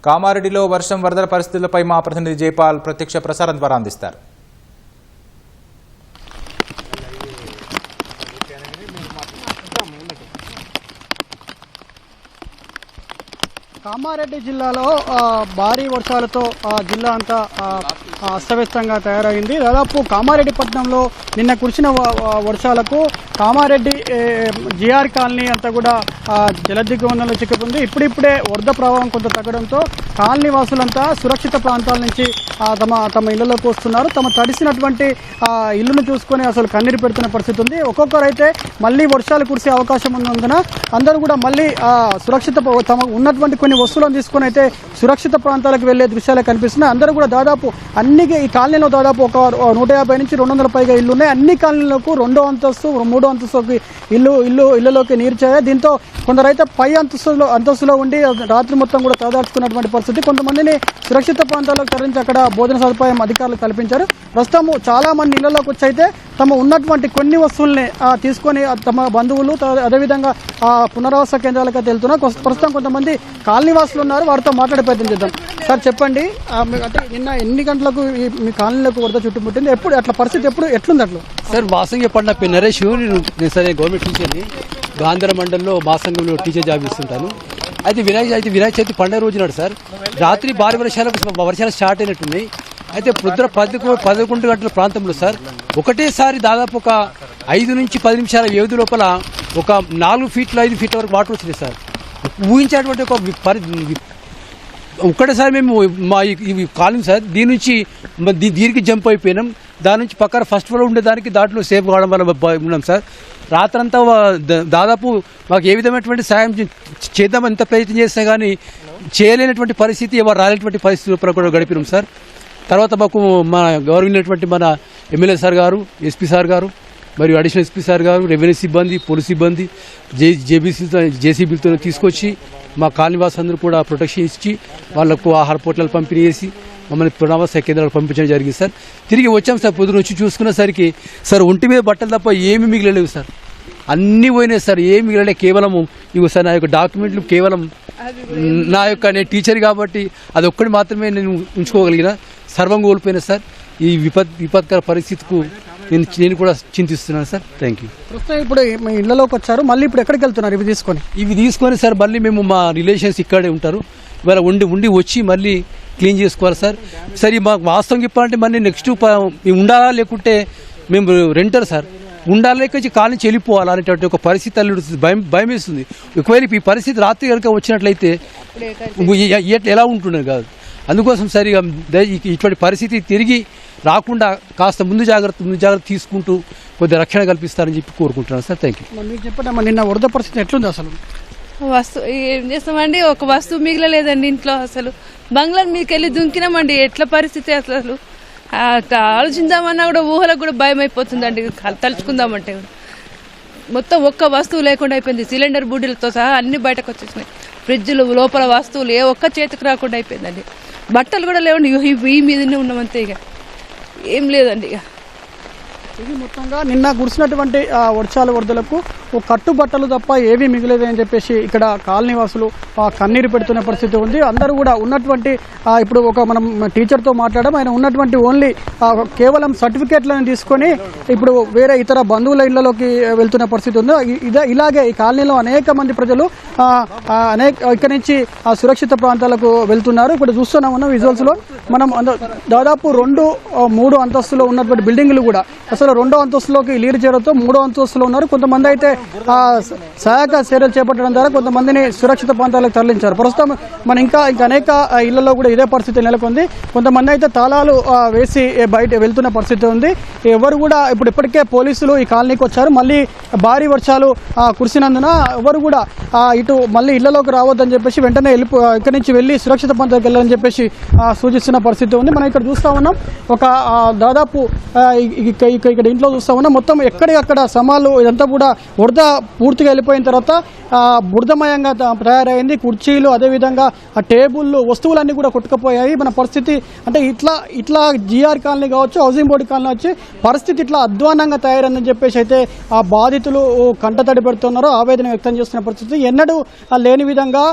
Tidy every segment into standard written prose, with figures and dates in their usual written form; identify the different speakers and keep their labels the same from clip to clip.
Speaker 1: కామారెడ్డిలో వర్షం వరదల పరిస్థితులపై మా ప్రతినిధి జైపాల్ ప్రత్యక్ష ప్రసారం ద్వారా అందిస్తారు.
Speaker 2: కామారెడ్డి జిల్లాలో భారీ వర్షాలతో జిల్లా అంతా అస్తవ్యస్తంగా తయారైంది. దాదాపు కామారెడ్డి పట్టణంలో నిన్న కురిసిన వర్షాలకు కామారెడ్డి జిఆర్ కాలనీ అంతా కూడా జలదిగ్బంధంలో చిక్కుకుంది. ఇప్పుడిప్పుడే వరద ప్రభావం కొంత తగ్గడంతో కాలనీ వాసులంతా సురక్షిత ప్రాంతాల నుంచి తమ ఇళ్లలోకి వస్తున్నారు. తమ తడిసినటువంటి ఇల్లును చూసుకొని అసలు కన్నీరు పెడుతున్న పరిస్థితి ఉంది. ఒక్కొక్కరైతే మళ్ళీ వర్షాలు కురిసే అవకాశం ఉన్నందున అందరూ కూడా మళ్ళీ సురక్షిత తమ ఉన్నటువంటి కొన్ని వస్తువులను తీసుకొని అయితే సురక్షిత ప్రాంతాలకు వెళ్లే దృశ్యాలే కనిపిస్తున్నాయి. అందరూ కూడా దాదాపు ఈ కాలనీలో దాదాపు ఒక 150 నుంచి 200 పైగా ఇల్లు ఉన్నాయి. అన్ని కాలనీలకు 2వ అంతస్తు 3వ అంతస్తుకి ఇళ్లలోకి నీరు చేరాయి. దీంతో కొందరైతే పై అంతస్తులో ఉండి రాత్రి మొత్తం కూడా తలదార్చుకున్నటువంటి పరిస్థితి. కొంతమందిని సురక్షిత ప్రాంతాలకు తరలించి అక్కడ భోజన సదుపాయం అధికారులు కల్పించారు. ప్రస్తుతం చాలా మంది ఇళ్లలోకి వచ్చి అయితే తమ ఉన్నటువంటి కొన్ని వస్తువుల్ని తీసుకొని తమ బంధువులు అదేవిధంగా పునరావాస కేంద్రాలకు వెళ్తున్నారు. ప్రస్తుతం కొంతమంది కాలనీవాసులు ఉన్నారు, వారితో మాట్లాడే ప్రయత్నం చేద్దాం. సార్ చెప్పండి, అంటే నిన్న ఎన్ని గంటలకు మీ కాలనీలకు వరద చుట్టుముట్టింది? ఎప్పుడు అట్లా పరిస్థితి ఎట్లుంది? అట్లా
Speaker 3: సార్ వాసంగి పడిన నరేష్, నేను సరే గవర్నమెంట్ టీచర్ని, గాంధార మండలంలో మాసంగంలో టీచర్ జాబ్ ఇస్తుంటాను. అయితే వినాయక చవితి పండుగ రోజు నాడు సార్ రాత్రి భారీ వర్షాలు స్టార్ట్ అయినట్టున్నాయి. అయితే పొద్దున 11 గంటల ప్రాంతంలో సార్ ఒకటేసారి దాదాపు ఒక 5 నుంచి 10 నిమిషాల వ్యవధి లోపల ఒక 4 ఫీట్ల 5 ఫీట్ల వరకు వాటర్ వచ్చినాయి సార్. ఊహించేటువంటి ఒక ఒక్కటేసారి మేము మా ఈ కాలనీ సార్ దీనికి జంప్ అయిపోయినాం. దాని నుంచి పక్కన ఫస్ట్ ఫ్లోర్ ఉండేదానికి దాంట్లో సేఫ్ కావడం వల్ల ఉన్నాం సార్. రాత్రంతా దాదాపు మాకు ఏ విధమైనటువంటి సాయం చేద్దాం ఎంత ప్రయత్నం చేసినా కానీ చేయలేనటువంటి పరిస్థితి, ఎవరు రాలేనటువంటి పరిస్థితి కూడా గడిపినాం సార్. తర్వాత మాకు గౌరవించినటువంటి మన ఎమ్మెల్యే సార్ గారు, ఎస్పీ సార్ గారు, మరియు అడిషనల్ ఎస్పీ సార్ గారు, రెవెన్యూ సిబ్బంది, పోలీస్ సిబ్బంది జేసీబీలతో తీసుకొచ్చి మా కాలనీవాసులందరూ కూడా ప్రొటెక్షన్ ఇచ్చి వాళ్లకు ఆహార పొట్లాలు పంపిణీ చేసి మమ్మల్ని పునరావాస కేంద్రాలకు పంపించడం జరిగింది సార్. తిరిగి వచ్చాం సార్. పొద్దున వచ్చి చూసుకునేసరికి సార్ ఒంటి మీద బట్టలు తప్ప ఏమీ మిగిలలేవు సార్. అన్నీ పోయినాయి సార్, ఏమి మిగిలలే. కేవలం ఇవి సార్ నా యొక్క డాక్యుమెంట్లు కేవలం నేను టీచర్ కాబట్టి అది ఒక్కటి మాత్రమే నేను ఉంచుకోగలిగిన. సర్వం కోల్పోయినా సార్. ఈ విపత్కర పరిస్థితికు నేను కూడా చింతిస్తున్నాను సార్. Thank you.
Speaker 2: ప్రస్తుతం ఇప్పుడు మీ ఇళ్లలోకి వచ్చారు, మళ్ళీ ఇప్పుడు ఎక్కడికి వెళ్తున్నారు? ఇవి తీసుకొని
Speaker 3: సార్ మళ్ళీ మేము మా రిలేషన్స్ ఇక్కడే ఉంటారు. ఇవాళ ఉండి వచ్చి మళ్ళీ క్లీన్ చేసుకోవాలి సార్. సరే మాకు వాస్తవం చెప్పాలంటే మళ్ళీ నెక్స్ట్ మేము ఉండాలా, లేకుంటే మేము రెంటర్ సార్ ఉండాలి, లేకపోతే కాలనీ నుంచి వెళ్ళిపోవాలి అనేటువంటి ఒక పరిస్థితి అల్లుడుతుంది. భయం వేస్తుంది. ఒకవేళ ఈ పరిస్థితి రాత్రి కనుక వచ్చినట్లయితే ఎలా ఉంటుండే కాదు. అందుకోసం సరిగా ఇటువంటి పరిస్థితి తిరిగి రాకుండా కాస్త ముందు జాగ్రత్త తీసుకుంటూ కొద్దిగా రక్షణ కల్పిస్తారని చెప్పి కోరుకుంటున్నాను సార్. Thank you.
Speaker 2: మీరు చెప్పండి, నిన్న వరద పరిస్థితి ఎట్లుంది? అసలు
Speaker 4: ఏం చేస్తామండి, ఒక వస్తువు మిగిలలేదండి ఇంట్లో. అసలు బంగ్లా మీదకి వెళ్ళి దుంకినామండి. ఎట్లా పరిస్థితి అసలు ఆలోచిందామన్నా కూడా ఊహలకు కూడా భయం అయిపోతుందండి. తలుచుకుందామంటే మొత్తం ఒక్క వస్తువు లేకుండా అయిపోయింది. సిలిండర్ బుడ్డీలతో సహా అన్ని బయటకు వచ్చేసినాయి. ఫ్రిడ్జ్లు లోపల వస్తువులు ఏ ఒక్క చేతికి రాకుండా అయిపోయిందండి. బట్టలు కూడా లేవండి, ఈ మీదనే ఉన్నామంతే. ఇక ఏం లేదండి. ఇక
Speaker 2: ఇది మొత్తంగా నిన్న కురిసినటువంటి వరదలకు కట్టుబట్టలు తప్ప ఏవీ మిగిలేదని చెప్పేసి ఇక్కడ కాలనీవాసులు కన్నీరు పెడుతున్న పరిస్థితి ఉంది. అందరూ కూడా ఉన్నటువంటి ఇప్పుడు మనం టీచర్తో మాట్లాడడం, ఆయన ఉన్నటువంటి ఓన్లీ కేవలం సర్టిఫికేట్లను తీసుకొని ఇప్పుడు వేరే ఇతర బంధువుల ఇళ్లలోకి వెళ్తున్న పరిస్థితి ఉంది. ఇలాగే ఈ కాలనీలో అనేక మంది ప్రజలు ఇక్కడి నుంచి సురక్షిత ప్రాంతాలకు వెళ్తున్నారు. ఇప్పుడు చూస్తున్నాం విజువల్స్ లో మనం దాదాపు 2-3 అంతస్తులో ఉన్నటువంటి బిల్డింగ్లు కూడా అసలు 2వ అంతస్తులోకి నీరు చేరడంతో 3వ అంతస్తులో ఉన్నారు. కొంతమంది అయితే సహాయక చర్యలు చేపట్టడం ద్వారా కొంతమందిని సురక్షిత ప్రాంతాలకు తరలించారు. ప్రస్తుతం మన ఇంకా అనేక ఇళ్లలో కూడా ఇదే పరిస్థితి నెలకొంది. కొంతమంది అయితే తాళాలు వేసి బయట వెళ్తున్న పరిస్థితి ఉంది. ఎవరు కూడా ఇప్పటికే పోలీసులు ఈ కాలనీకి వచ్చారు. మళ్ళీ భారీ వర్షాలు కురిసినందున ఎవరు కూడా ఇటు మళ్ళీ ఇళ్లలోకి రావద్దని చెప్పేసి వెంటనే ఇక్కడి నుంచి వెళ్ళి సురక్షిత ప్రాంతాలకు వెళ్ళాలని చెప్పేసి సూచిస్తున్న పరిస్థితి ఉంది. మనం ఇక్కడ చూస్తా ఉన్నాం, ఒక దాదాపు ఇక్కడ ఇంట్లో చూస్తా ఉన్నా మొత్తం ఎక్కడికక్కడ సమాలు ఇదంతా కూడా బురద పూర్తిగా వెళ్ళిపోయిన తర్వాత బురదమయంగా తయారైంది. కుర్చీలు అదేవిధంగా ఆ టేబుల్లు వస్తువులన్నీ కూడా కొట్టుకుపోయాయి. మన పరిస్థితి అంటే ఇట్లా జిఆర్ కాలనీ కావచ్చు, హౌసింగ్ బోర్డు కాలనీ వచ్చి పరిస్థితి ఇట్లా అధ్వానంగా తయారైందని చెప్పేసి అయితే ఆ బాధితులు కంటతడి పెడుతున్నారు, ఆవేదన వ్యక్తం చేస్తున్న పరిస్థితి. ఎన్నడూ లేని విధంగా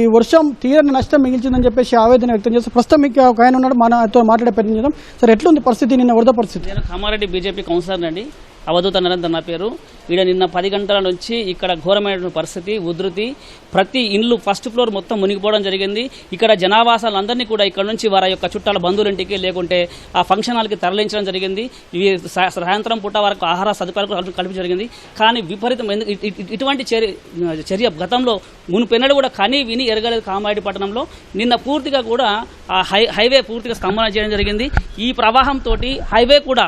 Speaker 2: ఈ వర్షం తీరని నష్టం మిగిల్చిందని చెప్పేసి ఆవేదన వ్యక్తం చేస్తారు. ప్రస్తుతం మీకు ఒక ఆయన ఉన్నాడు, మనతో మాట్లాడే ప్రయత్నం చేద్దాం. సార్, ఎట్లుంది పరిస్థితి నిన్న వరద పరిస్థితి?
Speaker 5: నేను కామారెడ్డి బీజేపీ కౌన్సిలర్ అండి, అవధూత నరేందర్ నా పేరు. ఈడ నిన్న 10 గంటల నుంచి ఇక్కడ ఘోరమైన పరిస్థితి, ఉధృతి. ప్రతి ఇండ్లు ఫస్ట్ ఫ్లోర్ మొత్తం మునిగిపోవడం జరిగింది. ఇక్కడ జనావాసాలందరినీ కూడా ఇక్కడ నుంచి వారి యొక్క చుట్టాల బంధువులింటికి లేకుంటే ఆ ఫంక్షన్ హాల్కి తరలించడం జరిగింది. ఇవి సాయంత్రం పూట వరకు ఆహార సదుపాయాలు కల్పించడం జరిగింది. కానీ విపరీతం ఇటువంటి చర్య గతంలో మునుపెన్నడూ కూడా కనీ విని ఎరగలేదు కామారెడ్డి పట్టణంలో. నిన్న పూర్తిగా కూడా ఆ హైవే పూర్తిగా స్తంభన చేయడం జరిగింది. ఈ ప్రవాహంతో హైవే కూడా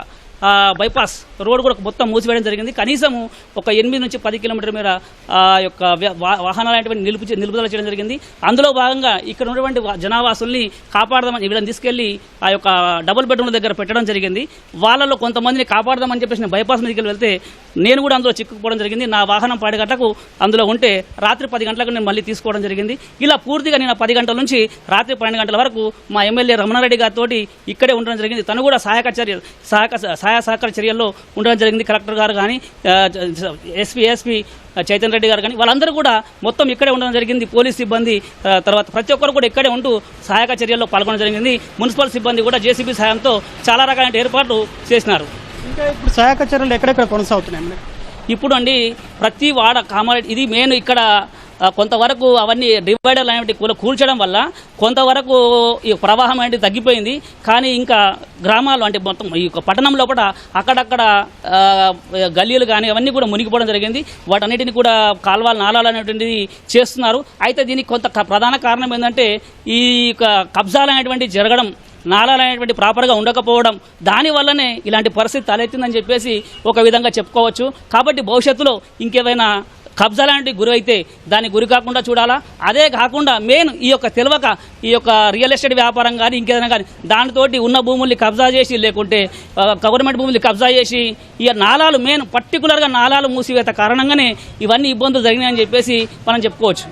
Speaker 5: బైపాస్ రోడ్ కూడా మొత్తం మూసివేయడం జరిగింది. కనీసము ఒక 8 నుంచి 10 కిలోమీటర్ల మేర యొక్క వాహనాలు నిలుపుదల చేయడం జరిగింది. అందులో భాగంగా ఇక్కడ ఉన్నటువంటి జనావాసుల్ని కాపాడదామని వీళ్ళని తీసుకెళ్లి ఆ యొక్క డబుల్ బెడ్రూమ్ల దగ్గర పెట్టడం జరిగింది. వాళ్ళలో కొంతమందిని కాపాడదామని చెప్పేసి బైపాస్ మీదకి వెళ్తే నేను కూడా అందులో చిక్కుకుపోవడం జరిగింది. నా వాహనం 10 గంటలకు అందులో ఉంటే రాత్రి 10 గంటలకు నేను మళ్ళీ తీసుకోవడం జరిగింది. ఇలా పూర్తిగా నేను 10 గంటల నుంచి రాత్రి 12 గంటల వరకు మా ఎమ్మెల్యే రమణారెడ్డి గారితో ఇక్కడే ఉండడం జరిగింది. తను కూడా సహాయక చర్యల్లో ఉండడం జరిగింది. కలెక్టర్ గారు కానీ, ఎస్పీ చైతన్య రెడ్డి గారు కానీ వాళ్ళందరూ కూడా మొత్తం ఇక్కడే ఉండడం జరిగింది. పోలీస్ సిబ్బంది తర్వాత ప్రతి ఒక్కరు కూడా ఇక్కడే ఉంటూ సహాయక చర్యల్లో పాల్గొనడం జరిగింది. మున్సిపల్ సిబ్బంది కూడా జేసీబీ సహాయంతో చాలా రకాల ఏర్పాట్లు చేసినారు.
Speaker 2: ఇంకా ఇప్పుడు సహాయక చర్యలు ఎక్కడెక్కడ కొనసాగుతున్నాయి?
Speaker 5: ఇప్పుడు అండి ప్రతి వాడ కామారెడ్డి ఇది మెయిన్ ఇక్కడ కొంతవరకు అవన్నీ డివైడర్లు అనేవి కూల్చడం వల్ల కొంతవరకు ఈ ప్రవాహం అనేది తగ్గిపోయింది. కానీ ఇంకా గ్రామాలు అంటే మొత్తం ఈ పట్టణం లోపల అక్కడక్కడ గల్లీలు కానీ అవన్నీ కూడా మునిగిపోవడం జరిగింది. వాటన్నిటిని కూడా కాల్వలు నాలాలు అనేటువంటిది చేస్తున్నారు. అయితే దీనికి కొంత ప్రధాన కారణం ఏంటంటే ఈ కబ్జాలు అనేటువంటి జరగడం, నాలాలు అనేటువంటి ప్రాపర్గా ఉండకపోవడం, దానివల్లనే ఇలాంటి పరిస్థితి తలెత్తిందని చెప్పేసి ఒక విధంగా చెప్పుకోవచ్చు. కాబట్టి భవిష్యత్తులో ఇంకేమైనా కబ్జా లాంటి గురి అయితే దాన్ని గురి కాకుండా చూడాలా. అదే కాకుండా మెయిన్ ఈ యొక్క తెలియక ఈ యొక్క రియల్ ఎస్టేట్ వ్యాపారం కానీ ఇంకేదైనా కానీ దానితోటి ఉన్న భూముల్ని కబ్జా చేసి లేకుంటే గవర్నమెంట్ భూముల్ని కబ్జా చేసి ఈ నాలాలు మెయిన్ పర్టికులర్గా నాలాలు మూసివేత కారణంగానే ఇవన్నీ ఇబ్బందులు జరిగినాయని చెప్పేసి మనం చెప్పుకోవచ్చు.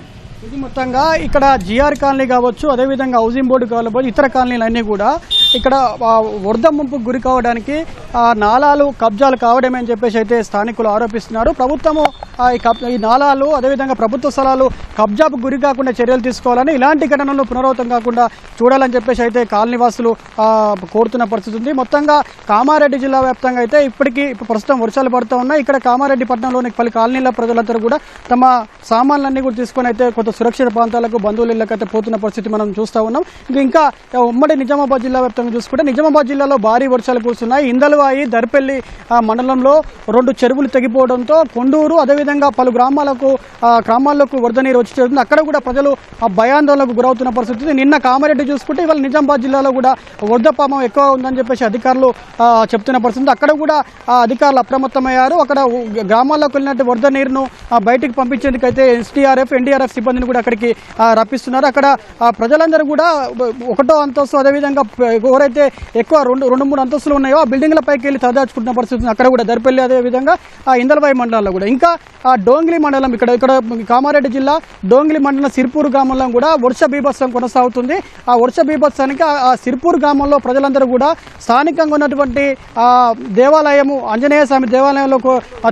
Speaker 2: ఇది మొత్తంగా ఇక్కడ జిఆర్ కాలనీ కావచ్చు, అదేవిధంగా హౌసింగ్ బోర్డు కావచ్చు, ఇతర కాలనీలు అన్నీ కూడా ఇక్కడ వరద ముంపుకు గురి కావడానికి నాలాలు కబ్జాలు కావడమే అని చెప్పేసి అయితే స్థానికులు ఆరోపిస్తున్నారు. ప్రభుత్వము ఈ నాలాలు అదేవిధంగా ప్రభుత్వ స్థలాలు కబ్జాకు గురి కాకుండా చర్యలు తీసుకోవాలని, ఇలాంటి ఘటనలు పునరావృతం కాకుండా చూడాలని చెప్పేసి అయితే కాలనీ వాసులు కోరుతున్న పరిస్థితి ఉంది. మొత్తంగా కామారెడ్డి జిల్లా వ్యాప్తంగా అయితే ఇప్పటికీ ప్రస్తుతం వర్షాలు పడుతూ ఉన్నాయి. ఇక్కడ కామారెడ్డి పట్టణంలోని పలు కాలనీల ప్రజలందరూ కూడా తమ సామాన్లన్నీ కూడా తీసుకొని అయితే కొంత సురక్షిత ప్రాంతాలకు బంధువుల ఇళ్ళకైతే పోతున్న పరిస్థితి మనం చూస్తూ ఉన్నాం. ఇంకా ఉమ్మడి నిజామాబాద్ జిల్లా వ్యాప్తంగా చూసుకుంటే నిజామాబాద్ జిల్లాలో భారీ వర్షాలు కురుస్తున్నాయి. ఇందలవాయి దర్పల్లి మండలంలో 2 చెరువులు తెగిపోవడంతో కొండూరు అదేవిధంగా పలు గ్రామాల్లోకి వరద నీరు వచ్చి చేరుతుంది. అక్కడ కూడా ప్రజలు భయాందోళనకు గురవుతున్న పరిస్థితి. నిన్న కామారెడ్డి చూసుకుంటే ఇవాళ నిజామాబాద్ జిల్లాలో కూడా వరద పాపం ఎక్కువ ఉందని చెప్పేసి అధికారులు చెప్తున్న పరిస్థితి. అక్కడ కూడా అధికారులు అప్రమత్తమయ్యారు. అక్కడ గ్రామాల్లోకి వెళ్ళినట్టు వరద నీరును బయటికి పంపించేందుకైతే ఎస్డీఆర్ఎఫ్, ఎన్డీఆర్ఎఫ్ సిబ్బందిని కూడా అక్కడికి రప్పిస్తున్నారు. అక్కడ ప్రజలందరూ కూడా 1వ అంతస్తు అదేవిధంగా ఎవరైతే ఎక్కువ 2-3 అంతస్తులు ఉన్నాయో ఆ బిల్డింగ్ల పైకి వెళ్ళి తలదాచుకుంటున్న పరిస్థితి. అక్కడ కూడా దర్పల్లి అదేవిధంగా ఇందలవాయి మండలాల్లో కూడా ఇంకా డోంగ్లీ మండలం ఇక్కడ కామారెడ్డి జిల్లా డోంగ్లీ మండలం సిర్పూర్ గ్రామంలో కూడా వర్ష బీభత్సం కొనసాగుతుంది. ఆ వర్ష బీభత్సానికి ఆ సిర్పూర్ గ్రామంలో ప్రజలందరూ కూడా స్థానికంగా ఉన్నటువంటి దేవాలయము ఆంజనేయ స్వామి దేవాలయంలో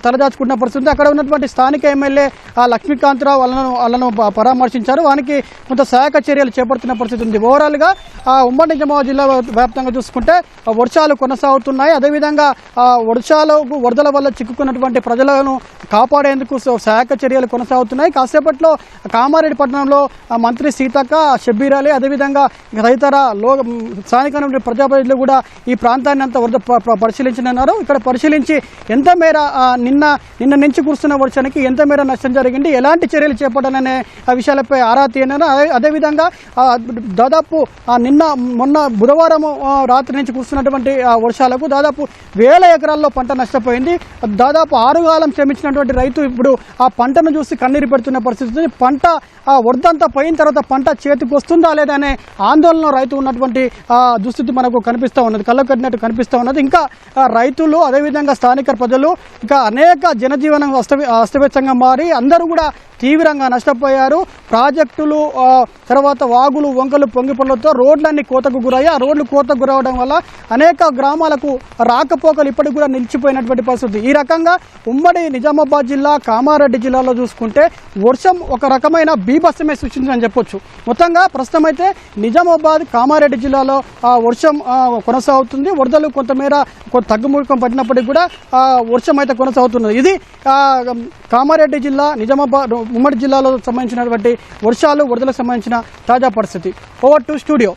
Speaker 2: తలదాచుకుంటున్న పరిస్థితి. అక్కడ ఉన్నటువంటి స్థానిక ఎమ్మెల్యే లక్ష్మీకాంతరావు వాళ్ళను పరామర్శించారు. వానికి కొంత సహాయక చర్యలు చేపడుతున్న పరిస్థితి ఉంది. ఓవరాల్గా ఉమ్మడి నిజామాబాద్ జిల్లా వ్యాప్తంగా చూసుకుంటే వర్షాలు కొనసాగుతున్నాయి. అదేవిధంగా వరదల వల్ల చిక్కుకున్నటువంటి ప్రజలను కాపాడేందుకు సహాయక చర్యలు కొనసాగుతున్నాయి. కాసేపట్లో కామారెడ్డి పట్టణంలో మంత్రి సీతక్క, షబ్బీర్ అలీ అదేవిధంగా తదితర స్థానిక ప్రజాప్రతినిధులు కూడా ఈ ప్రాంతాన్ని అంతా వరద పరిశీలించనున్నారు. ఇక్కడ పరిశీలించి ఎంత మేర నిన్న నుంచి కురుస్తున్న వర్షానికి ఎంత మేర నష్టం జరిగింది, ఎలాంటి చర్యలు చేపట్టాలనే విషయాలపై ఆరా తీయనున్నారు. అదేవిధంగా దాదాపు మొన్న బుధవారం రాత్రి నుంచి కురుస్తున్నటువంటి వర్షాలకు దాదాపు 1000 ఎకరాల్లో పంట నష్టపోయింది. దాదాపు 6 కాలం శ్రమించినటువంటి రైతు ఇప్పుడు ఆ పంటను చూసి కన్నీరు పెడుతున్న పరిస్థితి. పంట వరదంతా పోయిన తర్వాత పంట చేతికి వస్తుందా లేదా అనే ఆందోళన రైతు ఉన్నటువంటి దుస్థితి మనకు కనిపిస్తూ ఉన్నది, కళ్ళకు కట్టినట్టు కనిపిస్తూ ఉన్నది. ఇంకా రైతులు అదేవిధంగా స్థానిక ప్రజలు ఇంకా అనేక జనజీవనం అస్తవ్యస్తంగా మారి అందరూ కూడా తీవ్రంగా నష్టపోయారు. ప్రాజెక్టులు తర్వాత వాగులు వంకలు పొంగిపొండలతో రోడ్లన్నీ కోతకు గురయ్యి ఆ రోడ్లు కోతకు గురవడం వల్ల అనేక గ్రామాలకు రాకపోకలు ఇప్పటికి కూడా నిలిచిపోయినటువంటి పరిస్థితి. ఈ రకంగా ఉమ్మడి నిజామాబాద్ జిల్లా కామారెడ్డి జిల్లాలో చూసుకుంటే వర్షం ఒక రకమైన బీభత్సమే సృష్టించిందని చెప్పొచ్చు. మొత్తంగా ప్రస్తుతం అయితే నిజామాబాద్ కామారెడ్డి జిల్లాలో వర్షం కొనసాగుతుంది. వరదలు కొంతమేర తగ్గుముఖం పడినప్పటికీ కూడా వర్షం అయితే కొనసాగుతున్నది. ఇది కామారెడ్డి జిల్లా నిజామాబాద్ ఉమ్మడి జిల్లాలో సంబంధించినటువంటి వర్షాలు వరదలకు సంబంధించిన తాజా పరిస్థితి. Over to studio.